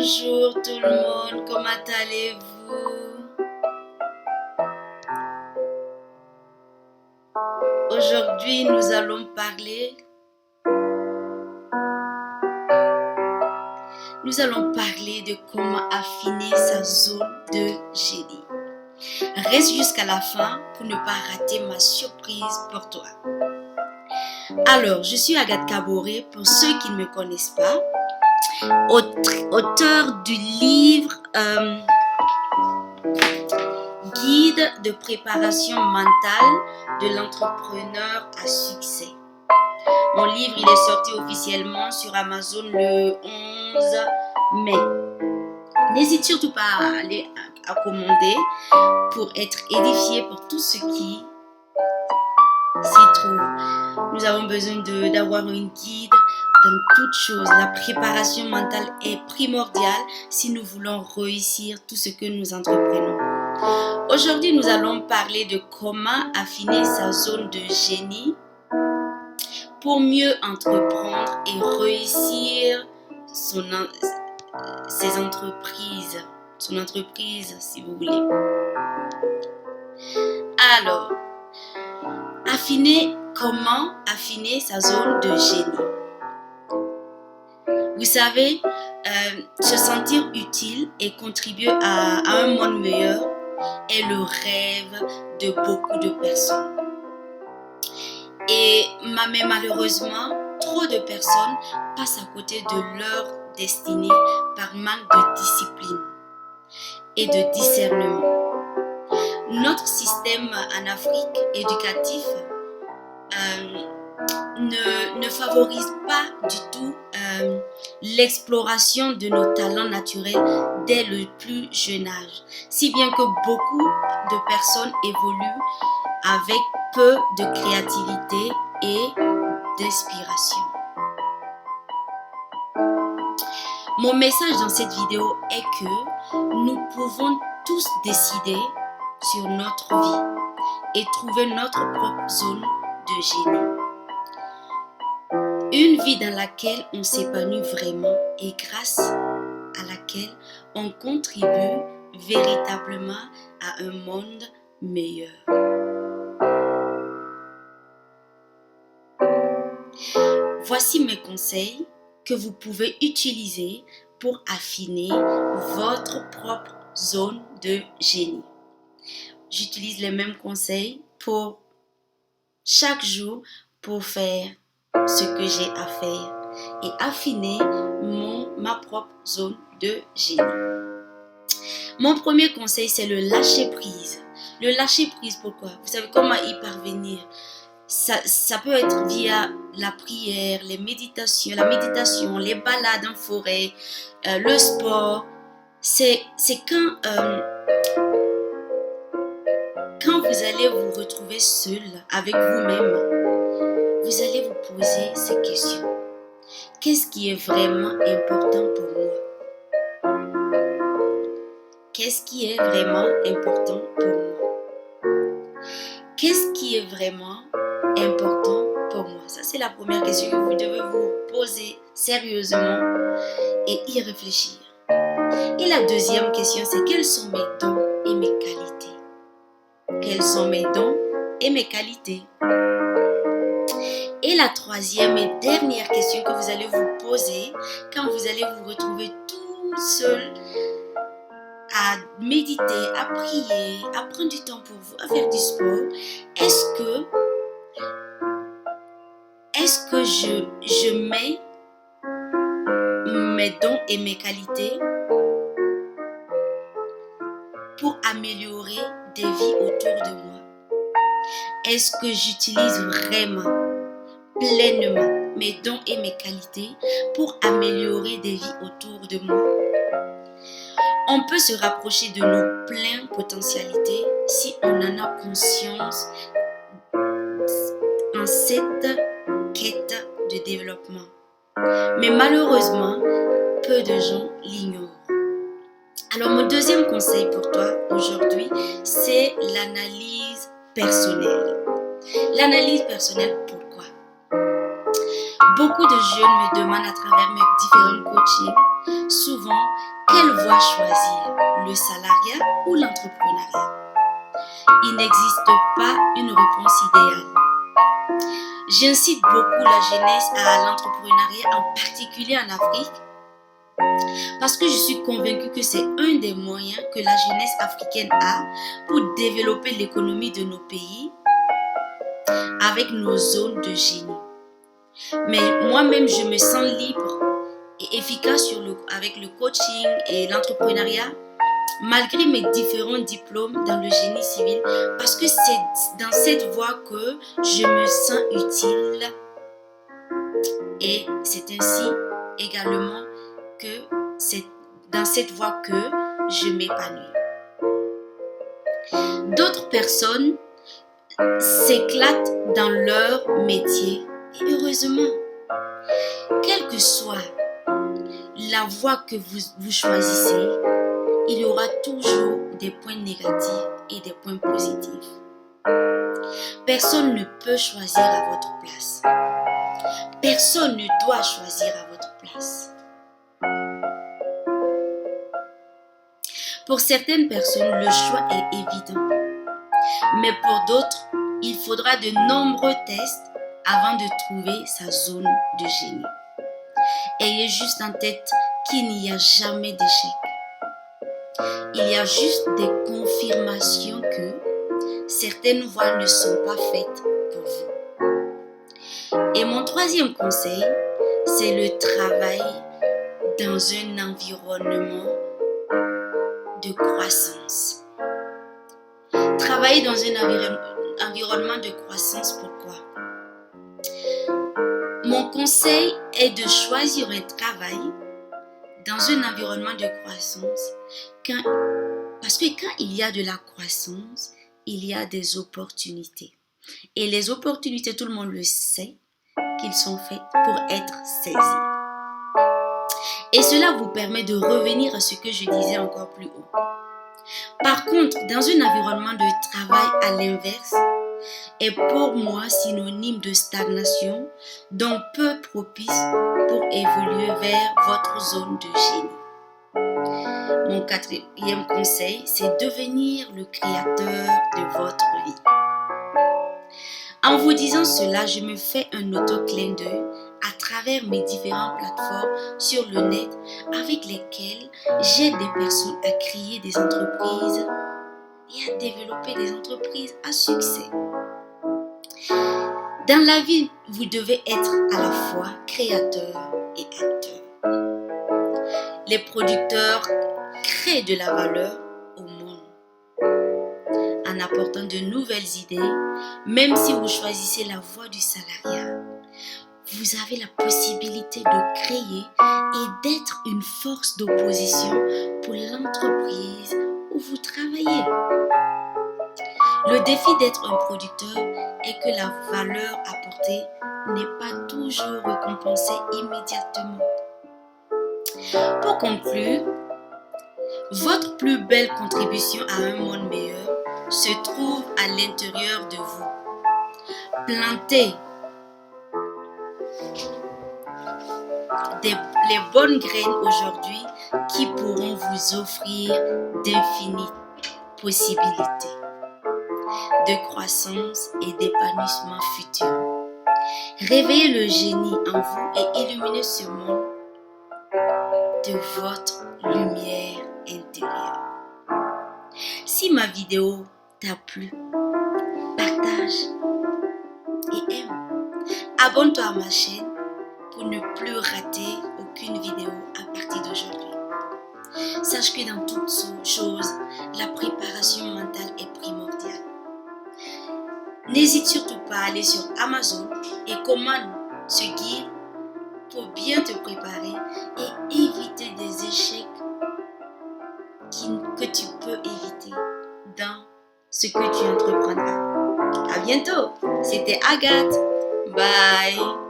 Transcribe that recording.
Bonjour tout le monde, comment allez-vous? Aujourd'hui, nous allons parler de comment affiner sa zone de génie. Reste jusqu'à la fin pour ne pas rater ma surprise pour toi. Alors, je suis Agathe Kaboré, pour ceux qui ne me connaissent pas, auteur du livre Guide de préparation mentale de l'entrepreneur à succès. Mon livre, il est sorti officiellement sur Amazon le 11 mai. N'hésite surtout pas à aller à commander pour être édifié pour tout ce qui s'y trouve. Nous avons besoin d'avoir un guide dans toute chose. La préparation mentale est primordiale si nous voulons réussir tout ce que nous entreprenons. Aujourd'hui, nous allons parler de comment affiner sa zone de génie pour mieux entreprendre et réussir son entreprise, si vous voulez. Alors, comment affiner sa zone de génie? Vous savez, se sentir utile et contribuer à un monde meilleur est le rêve de beaucoup de personnes. Mais malheureusement, trop de personnes passent à côté de leur destinée par manque de discipline et de discernement. Notre système en Afrique éducatif ne favorise pas du tout l'exploration de nos talents naturels dès le plus jeune âge, si bien que beaucoup de personnes évoluent avec peu de créativité et d'inspiration. Mon message dans cette vidéo est que nous pouvons tous décider sur notre vie et trouver notre propre zone de génie. Une vie dans laquelle on s'épanouit vraiment et grâce à laquelle on contribue véritablement à un monde meilleur. Voici mes conseils que vous pouvez utiliser pour affiner votre propre zone de génie. J'utilise les mêmes conseils pour chaque jour pour faire ce que j'ai à faire et affiner ma propre zone de génie. Mon premier conseil, c'est le lâcher prise. Le lâcher prise, pourquoi? Vous savez comment y parvenir? Ça peut être via la prière, la méditation, les balades en forêt, le sport. C'est quand vous allez vous retrouver seul avec vous-même, vous allez vous poser ces questions. Qu'est-ce qui est vraiment important pour moi? Qu'est-ce qui est vraiment important pour moi? Qu'est-ce qui est vraiment important pour moi? Ça, c'est la première question que vous devez vous poser sérieusement et y réfléchir. Et la deuxième question, c'est quels sont mes dons et mes qualités? Quels sont mes dons et mes qualités? Et la troisième et dernière question que vous allez vous poser quand vous allez vous retrouver tout seul à méditer, à prier, à prendre du temps pour vous, à faire du sport, est-ce que je mets mes dons et mes qualités pour améliorer des vies autour de moi? Est-ce que j'utilise vraiment, pleinement mes dons et mes qualités pour améliorer des vies autour de moi? On peut se rapprocher de nos pleines potentialités si on en a conscience en cette quête de développement. Mais malheureusement, peu de gens l'ignorent. Alors mon deuxième conseil pour toi aujourd'hui, c'est l'analyse personnelle. L'analyse personnelle, pourquoi? Beaucoup de jeunes me demandent à travers mes différents coachings Souvent, quelle voie choisir? Le salariat ou l'entrepreneuriat? Il n'existe pas une réponse idéale. J'incite beaucoup la jeunesse à l'entrepreneuriat, en particulier en Afrique, parce que je suis convaincue que c'est un des moyens que la jeunesse africaine a pour développer l'économie de nos pays avec nos zones de génie. Mais moi-même, je me sens libre et efficace avec le coaching et l'entrepreneuriat, malgré mes différents diplômes dans le génie civil, parce que c'est dans cette voie que je me sens utile. Et c'est ainsi également que c'est dans cette voie que je m'épanouis. D'autres personnes s'éclatent dans leur métier. Et heureusement, quelle que soit la voie que vous choisissez, il y aura toujours des points négatifs et des points positifs. Personne ne peut choisir à votre place. Personne ne doit choisir à votre place. Pour certaines personnes, le choix est évident. Mais pour d'autres, il faudra de nombreux tests avant de trouver sa zone de génie. Ayez juste en tête qu'il n'y a jamais d'échec. Il y a juste des confirmations que certaines voies ne sont pas faites pour vous. Et mon troisième conseil, c'est le travail dans un environnement de croissance. Travailler dans un environnement de croissance, pourquoi? Mon conseil est de choisir un travail dans un environnement de croissance parce que quand il y a de la croissance, il y a des opportunités. Et les opportunités, tout le monde le sait, qu'ils sont faites pour être saisies. Et cela vous permet de revenir à ce que je disais encore plus haut. Par contre, dans un environnement de travail à l'inverse, est pour moi synonyme de stagnation, donc peu propice pour évoluer vers votre zone de génie. Mon quatrième conseil, c'est devenir le créateur de votre vie. En vous disant cela, je me fais un auto-clin d'œil à travers mes différentes plateformes sur le net avec lesquelles j'aide des personnes à créer des entreprises et à développer des entreprises à succès. Dans la vie, vous devez être à la fois créateur et acteur. Les producteurs créent de la valeur au monde en apportant de nouvelles idées. Même si vous choisissez la voie du salariat, vous avez la possibilité de créer et d'être une force d'opposition pour l'entreprise où vous travaillez. Le défi d'être un producteur est que la valeur apportée n'est pas toujours récompensée immédiatement. Pour conclure, votre plus belle contribution à un monde meilleur se trouve à l'intérieur de vous. Plantez les bonnes graines aujourd'hui qui pourront vous offrir d'infinies possibilités de croissance et d'épanouissement futur. Réveillez le génie en vous et illuminez ce monde de votre lumière intérieure. Si ma vidéo t'a plu, partage et aime. Abonne-toi à ma chaîne pour ne plus rater aucune vidéo à partir d'aujourd'hui. Sache que dans toutes choses, la préparation mentale est primordiale. N'hésite surtout pas à aller sur Amazon et commande ce guide pour bien te préparer et éviter des échecs que tu peux éviter dans ce que tu entreprendras. À bientôt, c'était Agathe. Bye.